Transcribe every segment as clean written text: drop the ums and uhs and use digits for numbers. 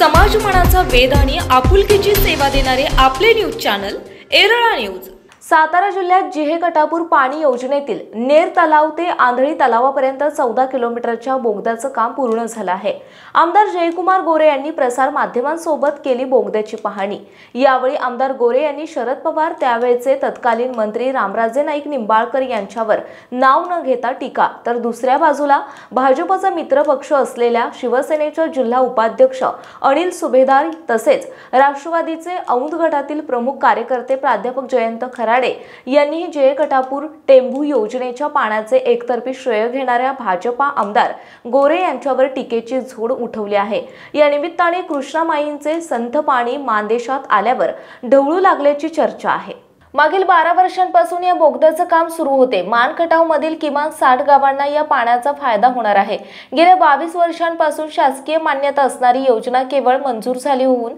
समाजमनाचा वेध आणि आपुलकीची सेवा देणारे आपले news channel Erala news. Satara जिल्ह्यात जिहेकटापूर पाणी योजनेतील नेर तलाव ते आंधळी तलावापर्यंत 14 किलोमीटरच्या बोगद्याचं काम पूर्ण झालं आहे। आमदार जयकुमार गोरे यांनी प्रसार माध्यमांसोबत केली बोगद्याची पाहणी। यावेळी आमदार गोरे यांनी शरद पवार त्यावेळचे तत्कालीन मंत्री रामराजे नाईक निंबाळकर यांच्यावर नाव न घेता टीका, तर दुसऱ्या बाजूला भाजपचा मित्रपक्ष असलेल्या शिवसेनेचे जिल्हा उपाध्यक्ष अनिल सुभेदार तसेच राष्ट्रवादीचे औंध गटातील प्रमुख कार्यकर्ते प्राध्यापक जयंत खराडे यांनी जिहेकटापूर टेंभू योजनेच्या पाण्याचे एकतर्फी श्रेय घेणाऱ्या भाजपा आमदार गोरे यांच्यावर टीकेची झोड उठवली आहे। या निमित्ताने कृष्णामाईंचे संथ पाणी मानदेशात आल्यावर ढवळू लागल्याची चर्चा आहे। मागील 12 वर्षांपासून या बोगद्याचं काम सुरू होते। मानखटाव मधील किमान 60 गावांना या पाण्याचा फायदा होणार आहे। गेल्या 22 वर्षांपासून शासकीय मान्यता असणारी योजना केवळ मंजूर झाली होऊन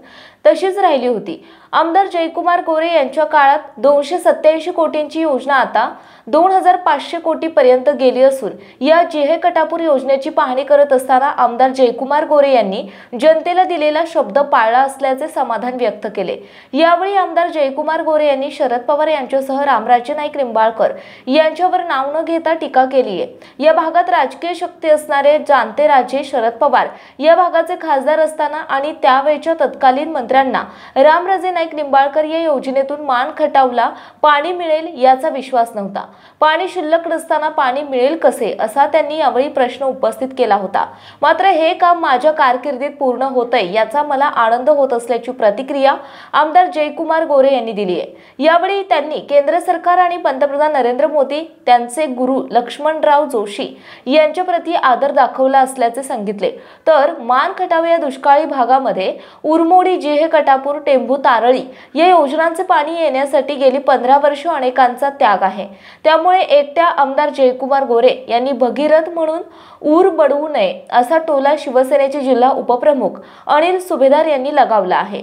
तशीच राहिली होती। आमदार जयकुमार गोरे यांच्या काळात 287 कोटींची योजना आता 2500 कोटी पर्यंत गेली असून या जिहेकटापूर योजनेची पाहणी करत असताना आमदार जयकुमार गोरे यांनी जनतेला दिलेला शब्द पाळला असल्याचे समाधान व्यक्त केले। यावेळी आमदार जयकुमार गोरे यांनी शरद पवार यांच्यासह रामराजे नाईक निंबाळकर यांच्यावर नाव न घेता टीका केली आहे। या भागात राजकीय शक्ती असणारे जाणते राजे शरद पवार या भागाचे खासदार असताना आणि त्यावेळच्या तत्कालीन मंत्र्यांना रामराजे नाईक निंबाळकर या योजनेतून मानखटावला पाणी मिळेल याचा विश्वास नव्हता। पाणी शिल्लक नसताना पाणी मिळेल कसे असा त्यांनी यावेळी प्रश्न उपस्थित केला होता। मात्र हे काम माझ्या कारकिर्दीत पूर्ण होतंय याचा मला आनंद होत असल्याची प्रतिक्रिया आमदार जयकुमार गोरे यांनी दिली आहे। यावेळी त्यांनी केंद्र सरकार आणि पंतप्रधान नरेंद्र मोदी त्यांचे गुरु लक्ष्मणराव जोशी यांच्या प्रती आदर दाखवला असल्याचे सांगितले। तर मानखटाव या दुष्काळी भागामध्ये उरमोडी जिहेकटापूर टेंभू तारळी या योजनांचे पाणी येण्यासाठी गेली 15 वर्ष अनेकांचा त्याग आहे। त्यामुळे एकट्या आमदार जयकुमार गोरे यांनी भगीरथ म्हणून ऊर बडवू नये असा टोला शिवसेनेचे जिल्हा उपप्रमुख अनिल सुभेदार यांनी लगावला आहे।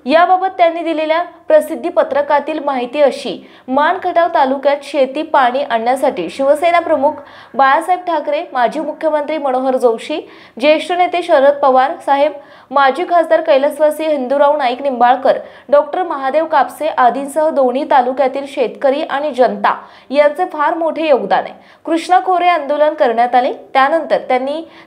याबाबत त्यांनी दिलेल्या प्रसिद्धी पत्रकातील माहिती अशी: मानखटाव तालुक्यात शेती पाणी आणण्यासाठी शिवसेना प्रमुख बाळासाहेब ठाकरे, माजी मुख्यमंत्री मनोहर जोशी, ज्येष्ठ नेते शरद पवार साहेब, माजी खासदार कैलासवासी हिंदूराव नाईक निंबाळकर, डॉक्टर महादेव कापसे आदींसह दोन्ही तालुक्यातील शेतकरी आणि जनता यांचे फार मोठे योगदान आहे। कृष्णा खोरे आंदोलन करण्यात आले, त्यानंतर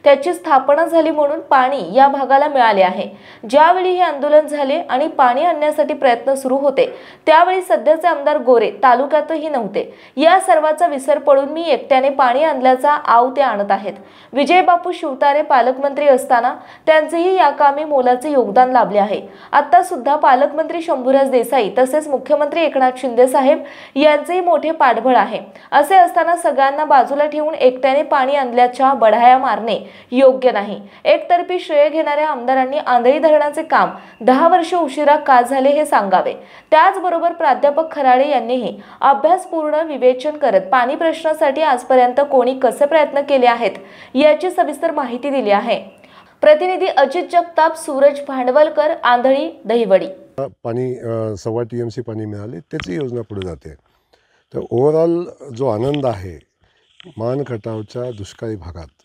त्याची स्थापना झाली म्हणून पाणी या भागाला मिळाले आहे। ज्यावेळी हे आंदोलन झाले आणि पाणी आणण्यासाठी प्रयत्न सुरू होते त्यावेळी सध्याचे आमदार गोरे तालुक्यातही नव्हते। या सर्वाचा विसर पडून मी एकट्याने पाणी आणल्याचा आव ते आणत आहेत। विजय बापू शिवतारे पालकमंत्री असताना त्यांचेही या कामी मोलाचे योगदान लाभले आहे। आता सुद्धा पालकमंत्री शंभूराज देसाई तसेच मुख्यमंत्री एकनाथ शिंदे साहेब यांचेही मोठे पाठबळ आहे। असे असताना सगळ्यांना बाजूला ठेवून एकट्याने पाणी आणल्याच्या बढाया मारणे योग्य नाही। एकतर्फी श्रेय घेणाऱ्या आमदारांनी आंधळी धरणाचे काम 10 वर्ष उशिरा का झाले हे सांगावे। त्याचबरोबर प्राध्यापक खराडे यांनीही अभ्यासपूर्ण विवेचन करत पाणी प्रश्नासाठी आजपर्यंत कोणी कसे प्रयत्न केले आहेत याची सविस्तर माहिती दिली आहे। प्रतिनिधी अजित जगताप, सूरज भांडवलकर, आंधळी दहिवडी। पाणी 1.25 TMC पाणी मिळाले त्याची योजना पुढे जाते। तर ओव्हरऑल जो आनंद आहे मानखटावच्या दुष्काळी भागात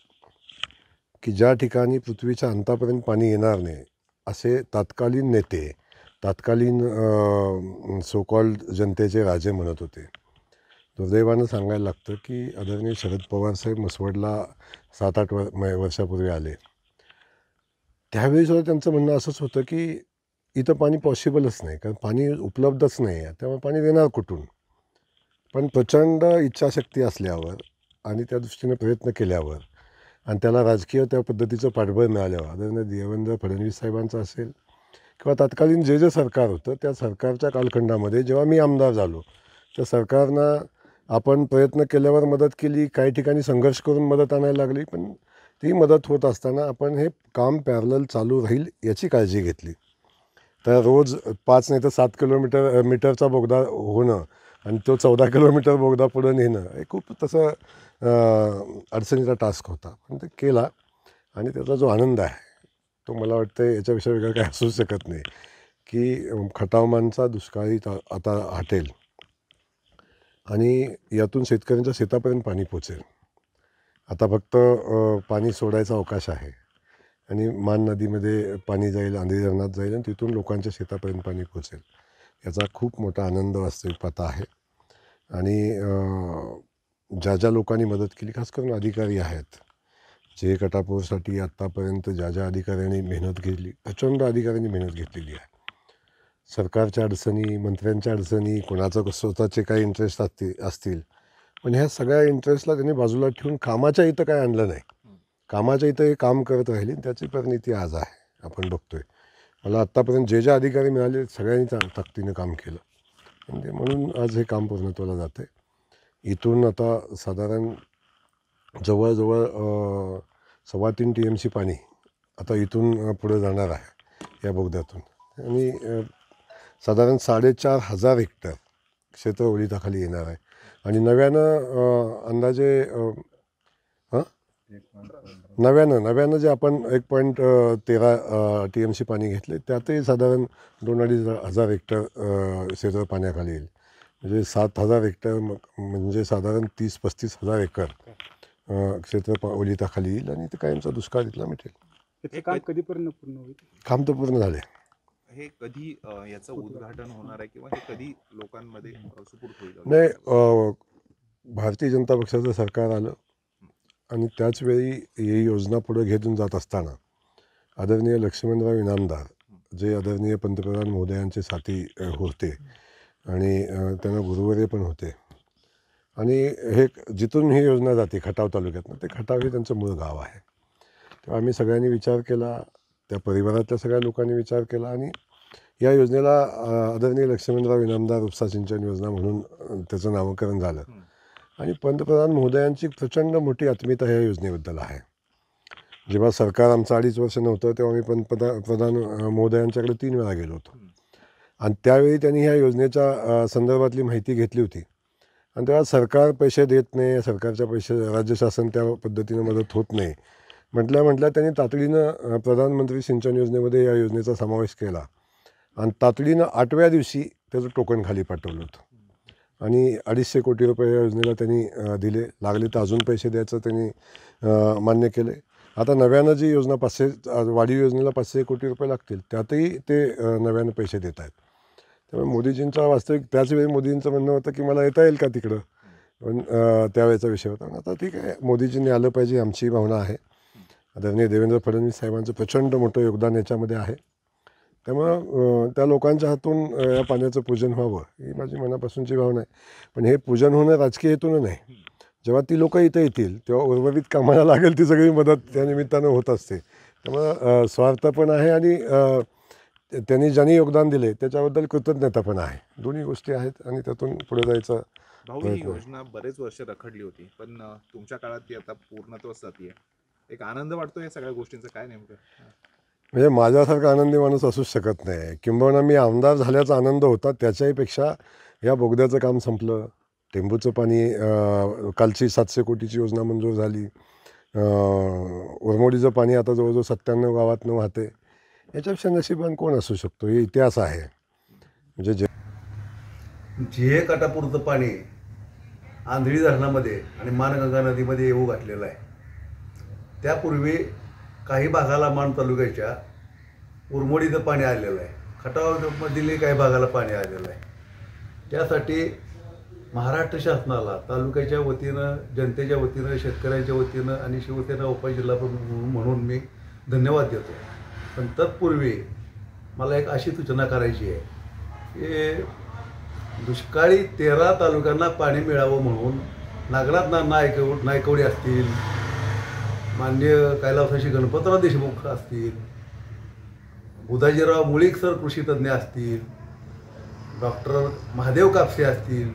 की ज्या ठिकाणी पृथ्वीच्या अंतापर्यंत पाणी येणार नाही असे तत्कालीन नेते, तत्कालीन सो कॉल्ड जनतेचे राजे म्हणत होते। दुर्दैवानं सांगायला लागतं की आदरणीय शरद पवार साहेब मसवडला 7-8 वर्षापूर्वी आले, त्यावेळी सुद्धा त्यांचं म्हणणं असंच होतं की इथं पाणी पॉसिबलच नाही, कारण पाणी उपलब्धच नाही आहे, त्यामुळे पाणी देणार कुठून। पण प्रचंड इच्छाशक्ती असल्यावर आणि त्या दृष्टीने प्रयत्न केल्यावर आणि त्याला राजकीय त्या पद्धतीचं पाठबळ मिळाल्यावर आदरणीय देवेंद्र फडणवीस साहेबांचं असेल किंवा तत्कालीन जे सरकार होतं त्या सरकारच्या कालखंडामध्ये जेव्हा मी आमदार झालो त्या सरकारनं आपण प्रयत्न केल्यावर मदत केली, काही ठिकाणी संघर्ष करून मदत आणायला लागली, पण ती मदत होत असताना आपण हे काम पॅरलल चालू राहील याची काळजी घेतली। तर रोज 5 नाही तर 7 मीटरचा बोगदा होणं आणि तो 14 किलोमीटर बोगदा पुढे नेणं हे खूप तसं अडचणीचा टास्क होता, पण ते केला आणि त्याचा जो आनंद आहे तो मला वाटतं याच्याविषयी वेगळं काही असू शकत नाही की खटावमानचा दुष्काळी आता हटेल आणि यातून शेतकऱ्यांच्या शेतापर्यंत पाणी पोचेल। आता फक्त पाणी सोडायचा अवकाश आहे। आणि मान नदीमध्ये पाणी जाईल, आंधळी धरणात जाईल आणि तिथून लोकांच्या शेतापर्यंत पाणी पोचेल. याचा खूप मोठा आनंद वास्तविक पाहता आहे. आणि ज्या ज्या लोकांनी मदत केली, खास करून अधिकारी आहेत, जे कटापूरसाठी आत्तापर्यंत ज्या ज्या अधिकाऱ्यांनी मेहनत घेतली, प्रचंड अधिकाऱ्यांनी मेहनत घेतलेली आहे. सरकारच्या अडचणी, मंत्र्यांच्या अडचणी, कोणाचं स्वतःचे काही इंटरेस्ट असतील, पण ह्या सगळ्या इंटरेस्टला त्यांनी बाजूला ठेवून कामाच्या इथं काय आणलं नाही. कामाच्या इथं हे काम करत राहिली, त्याची परिणिती आज आहे, आपण बघतोय. मला आत्तापर्यंत जे जे अधिकारी मिळाले सगळ्यांनी ताकदीनं काम केलं आणि ते म्हणून आज हे काम पूर्णत्वाला जातं आहे. इथून आता साधारण जवळजवळ 3.25 TMC पाणी आता इथून पुढे जाणार आहे या बोगद्यातून. आणि साधारण 4,500 हेक्टर क्षेत्र ओलिताखाली येणार आहे. आणि नव्यानं अंदाजे नव्यानं जे आपण 1.13 TMC पाणी घेतले, त्यातही साधारण 2-2.5 हेक्टर क्षेत्र पाण्याखाली येईल. म्हणजे 7,000 हेक्टर म्हणजे साधारण 30-35 एकर क्षेत्र ओलिताखाली येईल आणि ते कायमचा दुष्काळ इथला मिटेल. हे काम कधीपर्यंत पूर्ण होईल? काम तर पूर्ण झाले. हे कधी याचं उद्घाटन होणार आहे किंवा हे कधी लोकांमध्ये सुपूर्द होईल? नाही, भारतीय जनता पक्षाचं सरकार आलं आणि त्याचवेळी ही योजना पुढे घेऊन जात असताना आदरणीय लक्ष्मणराव इनामदार, जे आदरणीय पंतप्रधान महोदयांचे साथी होते आणि त्यांना गुरुवर्य पण होते, आणि हे जिथून ही योजना जाते खटाव तालुक्यातनं, ते खटाव हे त्यांचं मूळ गाव आहे. तेव्हा आम्ही सगळ्यांनी विचार केला, त्या परिवारातल्या सगळ्या लोकांनी विचार केला आणि या योजनेला आदरणीय लक्ष्मणराव इनामदार उपसा सिंचन योजना म्हणून त्याचं नामकरण झालं. आणि पंतप्रधान महोदयांची प्रचंड मोठी आत्मीयता ह्या योजनेबद्दल आहे. जेव्हा सरकार आमचं 2.5 वर्ष नव्हतं तेव्हा मी पंतप्रधान महोदयांच्याकडे 3 वेळा गेलो होतो आणि त्यावेळी त्यांनी ह्या योजनेच्या संदर्भातली माहिती घेतली होती. आणि तेव्हा सरकार पैसे देत नाही, सरकारच्या राज्य शासन त्या पद्धतीनं मदत होत नाही म्हटल्या त्यांनी तातडीनं प्रधानमंत्री सिंचन योजनेमध्ये या योजनेचा समावेश केला आणि तातडीनं 8व्या दिवशी त्याचं टोकन खाली पाठवलं होतं. आणि 250 कोटी रुपये या योजनेला त्यांनी दिले. लागले तर अजून पैसे द्यायचं त्यांनी मान्य केले. आता नव्यानं जी योजना वाढीव योजनेला 500 कोटी रुपये लागतील, त्यातही ते नव्यानं पैसे देत आहेत. त्यामुळे मोदीजींचा वास्तविक त्याचवेळी मोदींचं म्हणणं होतं की मला येता येईल का तिकडं, पण त्यावेळेचा विषय होता. आता ठीक आहे, मोदीजींनी आलं पाहिजे, आमची भावना आहे. आदरणीय देवेंद्र फडणवीस साहेबांचं प्रचंड मोठं योगदान याच्यामध्ये आहे. त्यामुळं त्या लोकांच्या हातून या पाण्याचं पूजन व्हावं ही माझी मनापासूनची भावना आहे. पण हे पूजन होणं राजकीय हेतून नाही. जेव्हा ती लोकं इथं येतील तेव्हा उर्वरित कामाला लागेल ती सगळी मदत त्या निमित्तानं होत असते. त्यामुळं स्वार्थ पण आहे आणि त्यांनी ज्यांनी योगदान दिले त्याच्याबद्दल कृतज्ञता पण आहे. दोन्ही गोष्टी आहेत आणि त्यातून पुढे जायचं. भाऊ, ही योजना बरेच वर्ष रखडली होती, पण तुमच्या काळात ती आता पूर्णत्वास जाते. एक आनंद वाटतो या सगळ्या गोष्टींचा, काय नेमकं? म्हणजे माझ्यासारखा आनंदी माणूस असूच शकत नाही. किंबहुना मी आमदार झाल्याचा आनंद होता, त्याच्याही पेक्षा या बोगद्याचं काम संपलं. टेंबूचं पाणी, कालची 700 कोटीची योजना मंजूर झाली. उरमोडीचं पाणी आता जवळजवळ 97 गावातनं वाहते. याच्यापेक्षा नशिबान कोण असू शकतो? हे इतिहास आहे. म्हणजे जे कटापूरचं पाणी आंधळी धरणामध्ये आणि मानगंगा नदीमध्ये येऊ घातलेलं आहे. त्यापूर्वी काही भागाला मान तालुक्याच्या उरमोडीचं पाणी आलेलं आहे, खटावमधील काही भागाला पाणी आलेलं आहे. त्यासाठी महाराष्ट्र शासनाला तालुक्याच्या वतीनं, जनतेच्या वतीनं, शेतकऱ्यांच्या वतीनं आणि शिवसेना उपजिल्हाप्रमुख म्हणून मी धन्यवाद देतो. पण तत्पूर्वी मला एक अशी सूचना करायची आहे की दुष्काळी 13 तालुक्यांना पाणी मिळावं म्हणून नागनाथ नायकवडी असतील, माननीय कैलासवासी गणपतराव देशमुख असतील, बुधाजीराव मुळीक सर कृषीतज्ञ असतील, डॉक्टर महादेव कापसे असतील,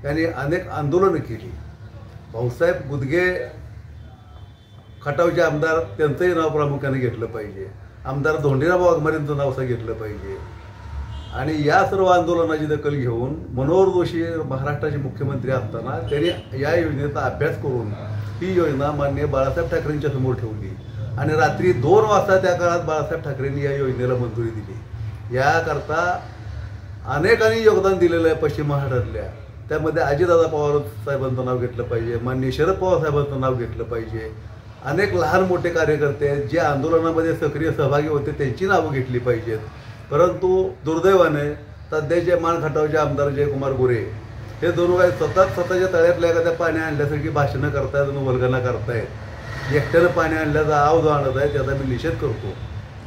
यांनी अनेक आंदोलनं केली. भाऊसाहेब गुदगे खटावचे आमदार, त्यांचंही नाव प्रामुख्याने घेतलं पाहिजे. आमदार धोंडीराव वाघमारेंचं नाव घेतलं पाहिजे. आणि या सर्व आंदोलनाची दखल घेऊन मनोहर जोशी महाराष्ट्राचे मुख्यमंत्री असताना त्यांनी या योजनेचा अभ्यास करून ही योजना माननीय बाळासाहेब ठाकरेंच्या समोर ठेवली आणि रात्री 2 वाजता त्या काळात बाळासाहेब ठाकरेंनी या योजनेला मंजुरी दिली. याकरता अनेकांनी योगदान दिलेलं आहे पश्चिम महाराष्ट्रातल्या. त्यामध्ये अजितदादा पवार साहेबांचं नाव घेतलं पाहिजे, माननीय शरद पवार साहेबांचं नाव घेतलं पाहिजे. अनेक लहान मोठे कार्यकर्ते आहेत जे आंदोलनामध्ये सक्रिय सहभागी होते त्यांची नावं घेतली पाहिजेत. परंतु दुर्दैवाने सध्याचे मान खटावचे आमदार जयकुमार गोरे हे दोन काय स्वतःच्या तळ्यातल्या एखाद्या पाणी आणल्यासारखी भाषणं करतायत आणि वल्गना करतायत. एकट्यानं पाणी आणल्याचा आव जो आणत आहे त्याचा मी निषेध करतो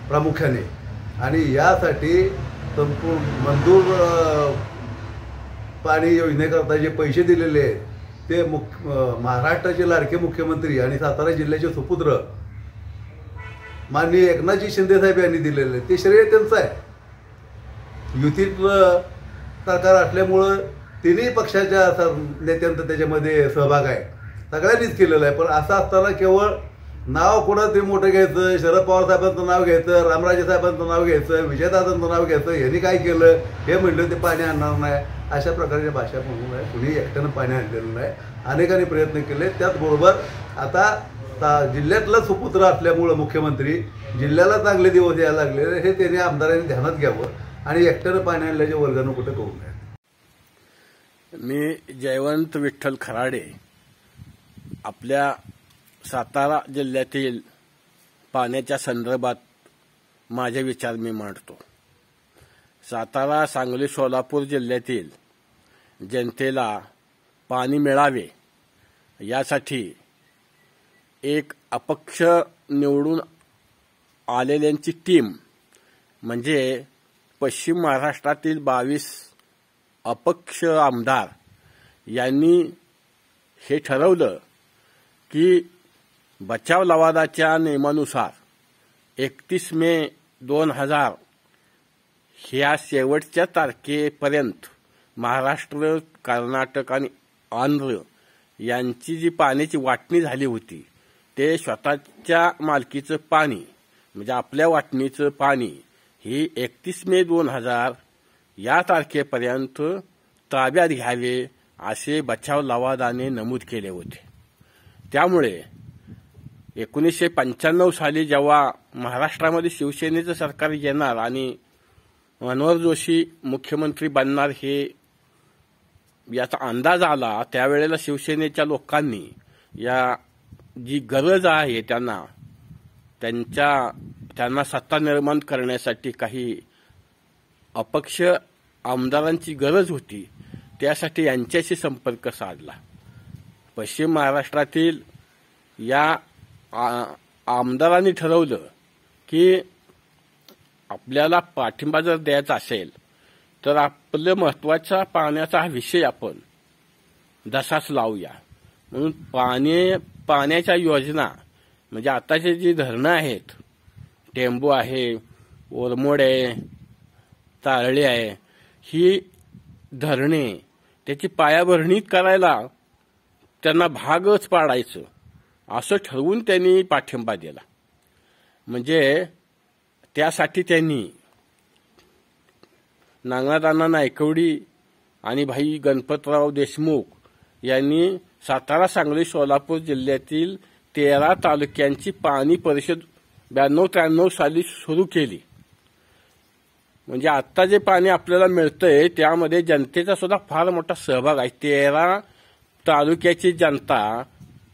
प्रामुख्याने. आणि यासाठी संपूर्ण मंजूर पाणी योजनेकरता जे पैसे दिलेले आहेत ते महाराष्ट्राचे लाडके मुख्यमंत्री आणि सातारा जिल्ह्याचे सुपुत्र माननीय एकनाथजी शिंदेसाहेब यांनी दिलेले ते श्रेय त्यांचं आहे. युतीतलं सरकार असल्यामुळं तिन्ही पक्षाच्या नेत्यांचा त्याच्यामध्ये सहभाग आहे, सगळ्यांनीच केलेलं आहे. पण असं असताना केवळ नाव कोणातरी मोठं घ्यायचं, शरद पवार साहेबांचं नाव घ्यायचं, रामराजे साहेबांचं नाव घ्यायचं, विजयदादांचं नाव घ्यायचं, यांनी काय केलं हे म्हणलं ते पाणी आणणार नाही, अशा प्रकारच्या भाषा म्हणून आहे. कुणी एकट्यानं पाणी आणलेलं नाही, अनेकांनी प्रयत्न केले. त्याचबरोबर आता जिल्ह्यातला सुपुत्र असल्यामुळं मुख्यमंत्री जिल्ह्याला चांगले दिवस यायला लागले हे त्यांनी आमदारांनी ध्यानात घ्यावं आणि एकट्यानं पाणी आणल्याच्या वर्गानं कुठं करू नये. मी जयवंत विठ्ठल खराडे आपल्या सातारा जिल्ह्यातील पाण्याच्या संदर्भात माझे विचार मी मांडतो. सातारा, सांगली, सोलापूर जिल्ह्यातील जनतेला पाणी मिळावे यासाठी एक अपक्ष निवडून आलेल्यांची टीम म्हणजे पश्चिम महाराष्ट्रातील 22 अपक्ष आमदार यांनी हे ठरवलं की बचाव लवादाच्या नियमानुसार 31 मे 2000 ह्या शेवटच्या तारखेपर्यंत महाराष्ट्र, कर्नाटक आणि आंध्र यांची जी पाण्याची वाटणी झाली होती ते स्वतःच्या मालकीचं पाणी म्हणजे आपल्या वाटणीचं पाणी ही 31 मे 2000 या तारखेपर्यंत ताब्यात घ्यावे असे बचाव लवादाने नमूद केले होते. त्यामुळे 1995 साली जेव्हा महाराष्ट्रामध्ये शिवसेनेचं सरकार येणार आणि मनोहर जोशी मुख्यमंत्री बनणार हे याचा अंदाज आला त्यावेळेला शिवसेनेच्या लोकांनी या जी गरज आहे त्यांना सत्ता निर्माण करण्यासाठी काही अपक्ष आमदारांची गरज होती त्यासाठी यांच्याशी संपर्क साधला. पश्चिम महाराष्ट्रातील या आमदारांनी ठरवलं की आपल्याला पाठिंबा जर द्यायचा असेल तर आपलं महत्वाचा पाण्याचा हा विषय आपण जसाच लावूया. म्हणून पाण्याच्या योजना म्हणजे आताचे जी धरणं आहेत, टेंबू आहे, ओरमोड आहे, तारळी आहे, ही धरणे त्याची पायाभरणी करायला त्यांना भागच पाडायचं असं ठरवून त्यांनी पाठिंबा दिला. म्हणजे त्यासाठी त्यांनी नागनाथअण्णा नायकवडी आणि भाई गणपतराव देशमुख यांनी सातारा, सांगली, सोलापूर जिल्ह्यातील 13 तालुक्यांची पाणी परिषद 92-93 साली सुरू केली. म्हणजे आता जे पाणी आपल्याला मिळतंय त्यामध्ये जनतेचा सुद्धा फार मोठा सहभाग आहे. 13 तालुक्याची जनता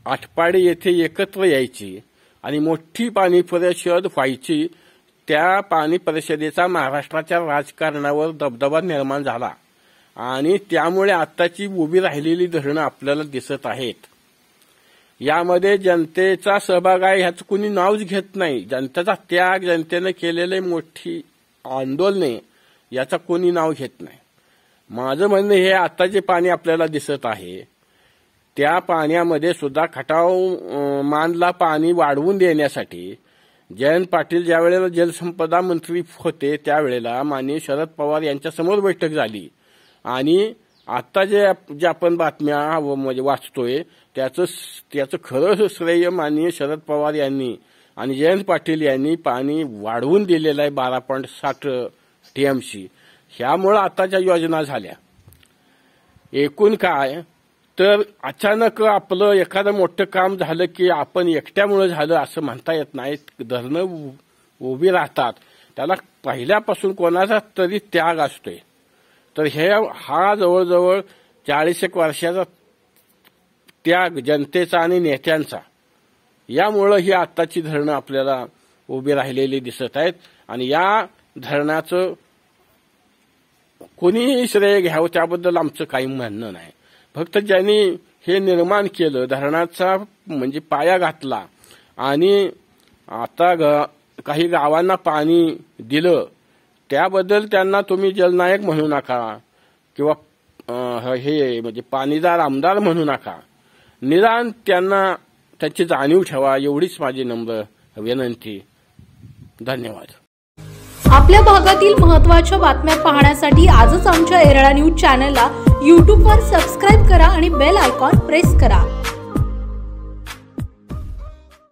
आटपाडी येथे एकत्र यायची आणि मोठी पाणी परिषद व्हायची. त्या पाणी परिषदेचा महाराष्ट्राच्या राजकारणावर दबदबा निर्माण झाला आणि त्यामुळे आत्ताची उभी राहिलेली धरणं आपल्याला दिसत आहेत. यामध्ये जनतेचा सहभाग आहे ह्याचं कुणी नावच घेत नाही. जनतेचा त्याग, जनतेने केलेले मोठी आंदोलने याचा कोणी नाव घेत नाही. माझं म्हणणं हे आता जे पाणी आपल्याला दिसत आहे त्या पाण्यामध्ये सुद्धा खटाव मानला पाणी वाढवून देण्यासाठी जयंत पाटील ज्या वेळेला जलसंपदा मंत्री होते त्यावेळेला माननीय शरद पवार यांच्यासमोर बैठक झाली आणि आता जे आपण बातम्या म्हणजे वाचतोय त्याचं खरं श्रेय माननीय शरद पवार यांनी आणि जयंत पाटील यांनी पाणी वाढवून दिलेलं आहे 12.60 TMC. ह्यामुळे आताच्या योजना झाल्या. एकूण काय तर अचानक आपलं एखादं मोठं काम झालं की आपण एकट्यामुळे झालं असं म्हणता येत नाही. धरणं उभी राहतात त्याला पहिल्यापासून कोणाचा तरी त्याग असतोय. तर हा जवळजवळ 40 वर्षाचा त्याग जनतेचा आणि नेत्यांचा यामुळं ही आत्ताची धरणं आपल्याला उभी राहिलेली दिसत आहेत आणि या धरणाचं कोणीही श्रेय घ्यावं त्याबद्दल आमचं काही म्हणणं नाही. फक्त ज्यांनी हे निर्माण केलं, धरणाचा म्हणजे पाया घातला आणि आता काही गावांना पाणी दिलं, त्याबद्दल त्यांना तुम्ही जलनायक म्हणू नका किंवा हे म्हणजे पाणीदार आमदार म्हणू नका. निदान त्यांना त्याची जाणीव ठेवा, एवढीच माझी नम्र विनंती. धन्यवाद. आपल्या भागातील महत्त्वाच्या बातम्या पाहण्यासाठी आजच आमच्या एरळा न्यूज चॅनलला YouTubeवर सबस्क्राईब करा आणि बेल आयकॉन प्रेस करा.